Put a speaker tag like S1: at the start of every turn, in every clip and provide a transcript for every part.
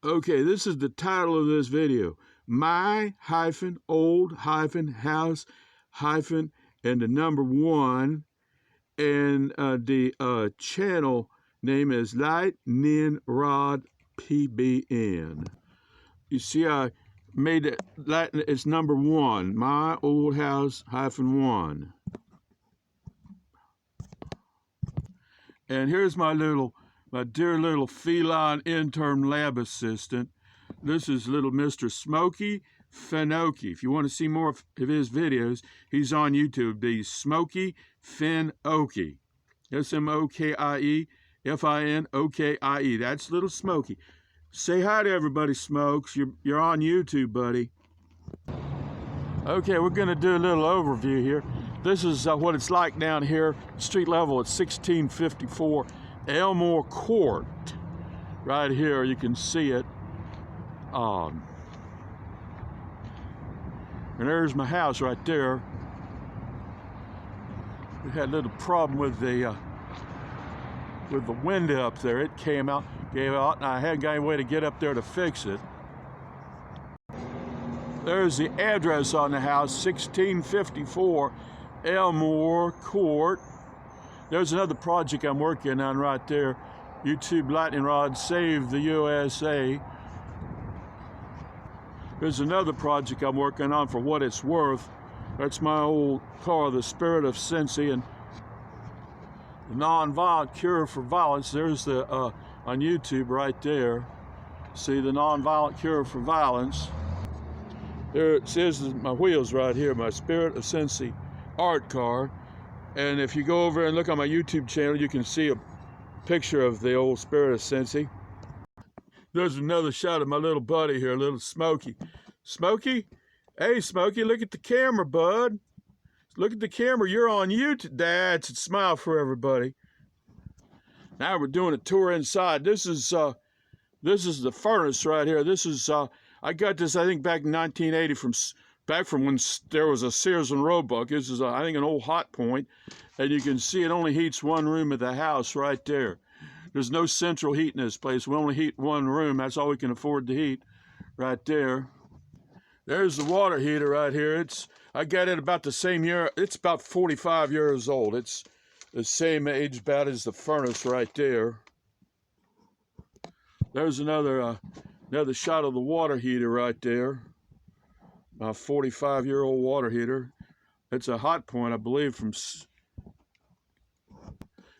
S1: Okay, this is the title of this video. My-old-house- and the number 1, and the channel name is LIGHTNINRODPBN. You see, I made it Latin. It's number 1. My-old-house-1. And here's my dear little feline intern lab assistant. This is little Mr. SMOKIE-FIN-OKIE. If you want to see more of his videos, he's on YouTube. The SMOKIE-FIN-OKIE. SMOKIE-FIN-OKIE. That's little Smokey. Say hi to everybody, Smokes. You're on YouTube, buddy. Okay, we're going to do a little overview here. This is what it's like down here, street level at 1654 ELMORE Court. Right here, you can see it. And there's my house right there. We had a little problem with the window up there. It gave out, and I hadn't got any way to get up there to fix it. There's the address on the house, 1654 ELMORE Court. There's another project I'm working on right there. YouTube Lightning Rod Save the USA. There's another project I'm working on for what it's worth. That's my old car, the Spirit of Cincy, and the Nonviolent Cure for Violence. There's the on YouTube right there. See the Nonviolent Cure for Violence. There it says my wheels right here, my Spirit of Cincy art car. And if you go over and look on my YouTube channel, you can see a picture of the old Spirit of Cincy. There's another shot of my little buddy here, little Smokey. Smokey? Hey, Smokey, look at the camera, bud. Look at the camera. You're on YouTube. That's a smile for everybody. Now we're doing a tour inside. This is the furnace right here. This is I got this, I think, back in 1980 back from when there was a Sears and Roebuck. This is, I think, an old hot point. And you can see it only heats one room of the house right there. There's no central heat in this place. We only heat one room. That's all we can afford to heat right there. There's the water heater right here. I got it about the same year. It's about 45 years old. It's the same age about as the furnace right there. There's another shot of the water heater right there. My 45-year-old water heater. It's a hot point, I believe,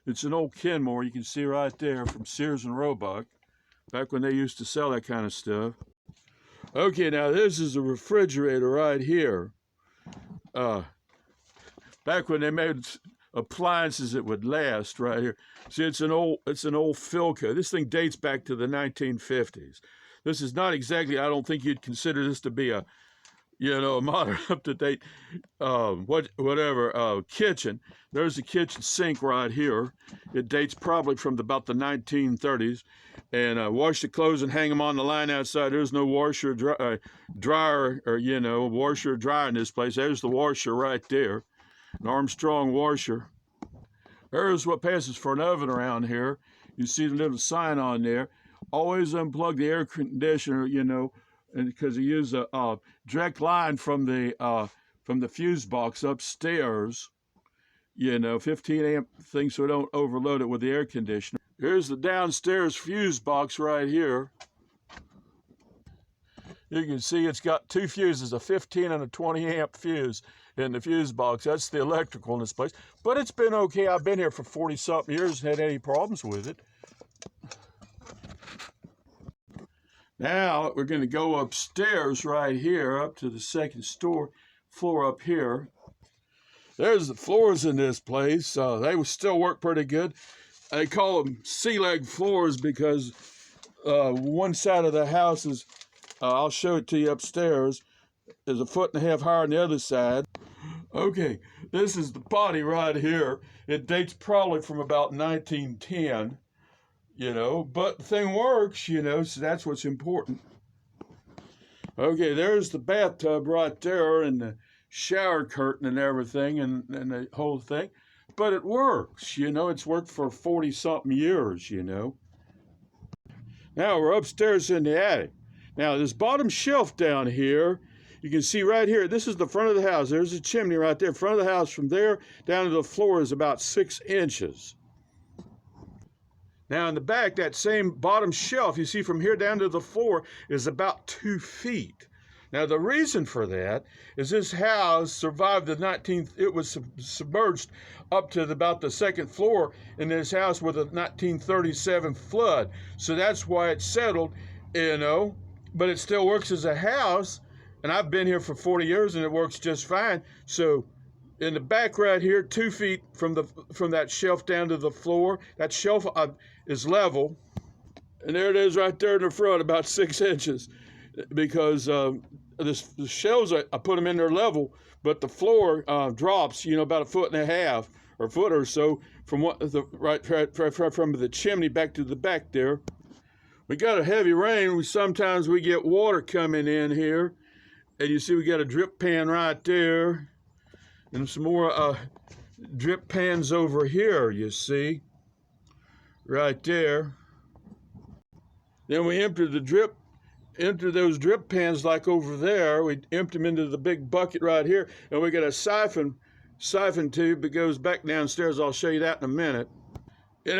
S1: it's an old Kenmore, you can see right there, from Sears and Roebuck, back when they used to sell that kind of stuff. Okay, now this is a refrigerator right here. Back when they made appliances that would last right here. See, it's an old Philco. This thing dates back to the 1950s. This is not exactly, I don't think you'd consider this to be a modern, up-to-date, kitchen. There's a kitchen sink right here. It dates probably from about the 1930s. And wash the clothes and hang them on the line outside. There's no washer, dryer, or, washer or dryer in this place. There's the washer right there, an Armstrong washer. There's what passes for an oven around here. You see the little sign on there. Always unplug the air conditioner, and because you use a direct line from the fuse box upstairs, 15 amp thing, so don't overload it with the air conditioner. Here's the downstairs fuse box right here. You can see it's got two fuses, a 15 and a 20 amp fuse in the fuse box. That's the electrical in this place, but it's been okay. I've been here for 40-something years and had any problems with it. Now we're going to go upstairs right here, up to the second floor up here. There's the floors in this place. They still work pretty good. They call them sea leg floors because one side of the house is, I'll show it to you upstairs, is 1.5 feet higher than the other side. Okay, this is the potty right here. It dates probably from about 1910. But the thing works, so that's what's important. Okay, there's the bathtub right there and the shower curtain and everything and the whole thing. But it works, it's worked for 40-something years, Now we're upstairs in the attic. Now this bottom shelf down here, you can see right here, this is the front of the house. There's a chimney right there. Front of the house from there down to the floor is about 6 inches. Now in the back, that same bottom shelf, you see from here down to the floor is about 2 feet. Now the reason for that is this house survived it was submerged up to about the 2nd floor in this house with a 1937 flood. So that's why it settled, you know, but it still works as a house. And I've been here for 40 years and it works just fine. So in the back right here, 2 feet from that shelf down to the floor, that shelf is level. And there it is right there in the front, about 6 inches. Because the shelves, I put them in their level, but the floor drops, you know, about 1.5 feet or a foot or so from right from the chimney back to the back there. We got a heavy rain. Sometimes we get water coming in here. And you see we got a drip pan right there. And some more drip pans over here, you see. Right there. Then we empty those drip pans like over there. We empty them into the big bucket right here. And we got a siphon tube that goes back downstairs. I'll show you that in a minute. You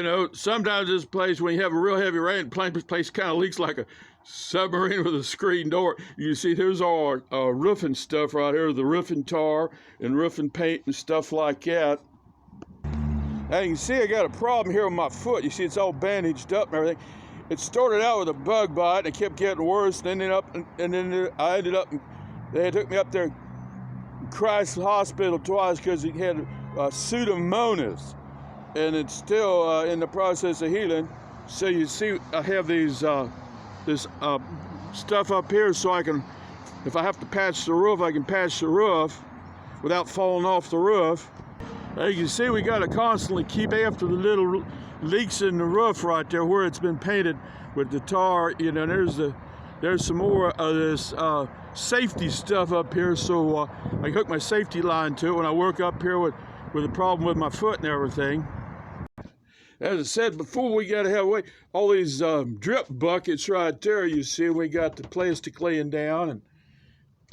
S1: know, sometimes this place, when you have a real heavy rain, the place kind of leaks like a submarine with a screen door. You see, there's all our roofing stuff right here, the roofing tar and roofing paint and stuff like that. Now you can see I got a problem here with my foot. You see, it's all bandaged up and everything. It started out with a bug bite and it kept getting worse. And then I ended up, they took me up there in Christ Hospital twice because he had pseudomonas. And it's still in the process of healing. So you see, I have these this stuff up here so I can, if I have to patch the roof, I can patch the roof without falling off the roof. Now you can see we got to constantly keep after the little leaks in the roof right there where it's been painted with the tar. You know, there's some more of this safety stuff up here, so I hook my safety line to it when I work up here with a problem with my foot and everything. As I said before, we got to have all these drip buckets right there. You see, we got the plastic laying down,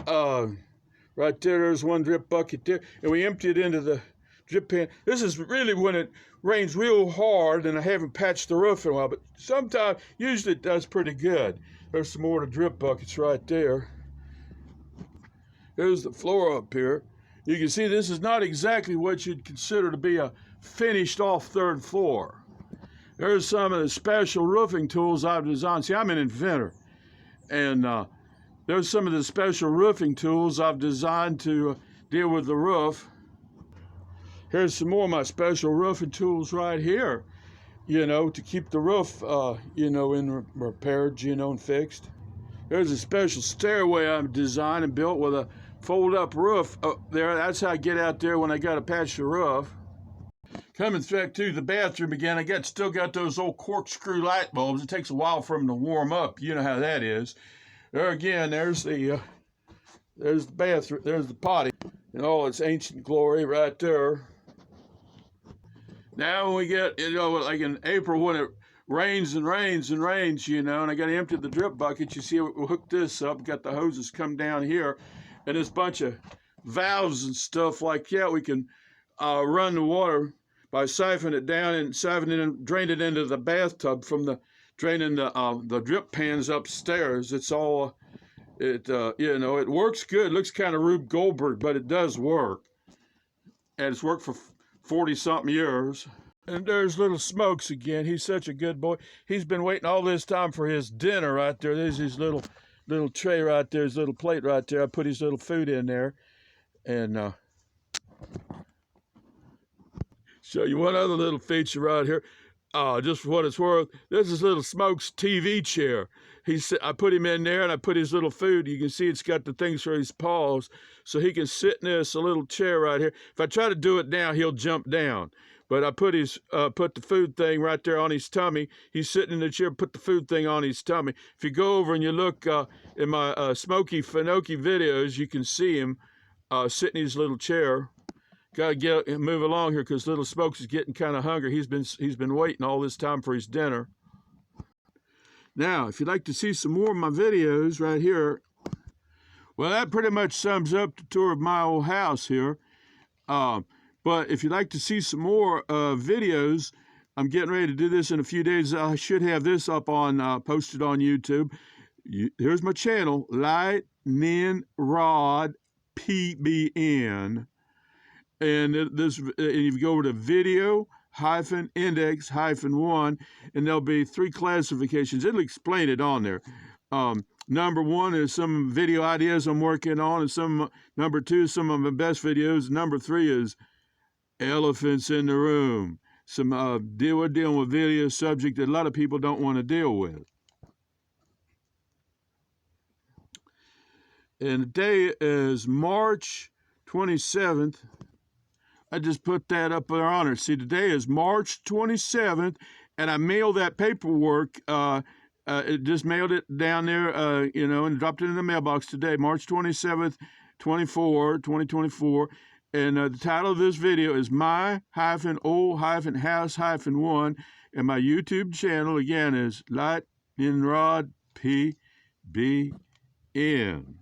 S1: and right there's one drip bucket there, and we empty it into the drip pan. This is really when it rains real hard, and I haven't patched the roof in a while, but sometimes, usually it does pretty good. There's some more of the drip buckets right there. Here's the floor up here. You can see this is not exactly what you'd consider to be a finished off 3rd floor. There's some of the special roofing tools I've designed. See, I'm an inventor, and there's some of the special roofing tools I've designed to deal with the roof. Here's some more of my special roofing tools right here, you know, to keep the roof, you know, repaired, you know, and fixed. There's a special stairway I've designed and built with a fold-up roof up there. That's how I get out there when I got to patch the roof. Coming back to the bathroom again, I still got those old corkscrew light bulbs. It takes a while for them to warm up. You know how that is. There again, there's the bathroom, there's the potty in all its ancient glory right there. Now when we get, you know, like in April when it rains and rains and rains, you know, and I got to empty the drip bucket. You see, we'll hook this up, got the hoses come down here, and this bunch of valves and stuff like that. We can run the water by siphoning it down and drain it into the bathtub from draining the drip pans upstairs. It's all, you know, it works good. It looks kind of Rube Goldberg, but it does work. And it's worked for 40-something years. And there's little Smokes again. He's such a good boy. He's been waiting all this time for his dinner right there. There's his little tray right there, his little plate right there. I put his little food in there. And show you one other little feature right here. Just for what it's worth, this is little Smokes' TV chair. I put him in there and I put his little food. You can see it's got the things for his paws, so he can sit in this little chair right here. If I try to do it now, he'll jump down. But I put the food thing right there on his tummy. He's sitting in the chair, put the food thing on his tummy. If you go over and you look in my SMOKIE-FIN-OKIE videos, you can see him sitting in his little chair. Got to move along here because little Smokes is getting kind of hungry. He's been waiting all this time for his dinner. Now, if you'd like to see some more of my videos right here, well, that pretty much sums up the tour of my old house here. But if you'd like to see some more videos, I'm getting ready to do this in a few days. I should have this up on posted on YouTube. Here's my channel, LIGHTNINRODPBN. And and you go over to video-index-1, and there'll be 3 classifications. It'll explain it on there. Number 1 is some video ideas I'm working on, and number 2 is some of my best videos. Number 3 is elephants in the room. We're dealing with video subject that a lot of people don't want to deal with. And today is March 27th. I just put that up there on it. See, today is March 27th, and I mailed that paperwork. It just mailed it down there, and dropped it in the mailbox today, March 27th, 2024. And the title of this video is My-Old-House-1, and my YouTube channel, again, is LIGHTNINRODPBN.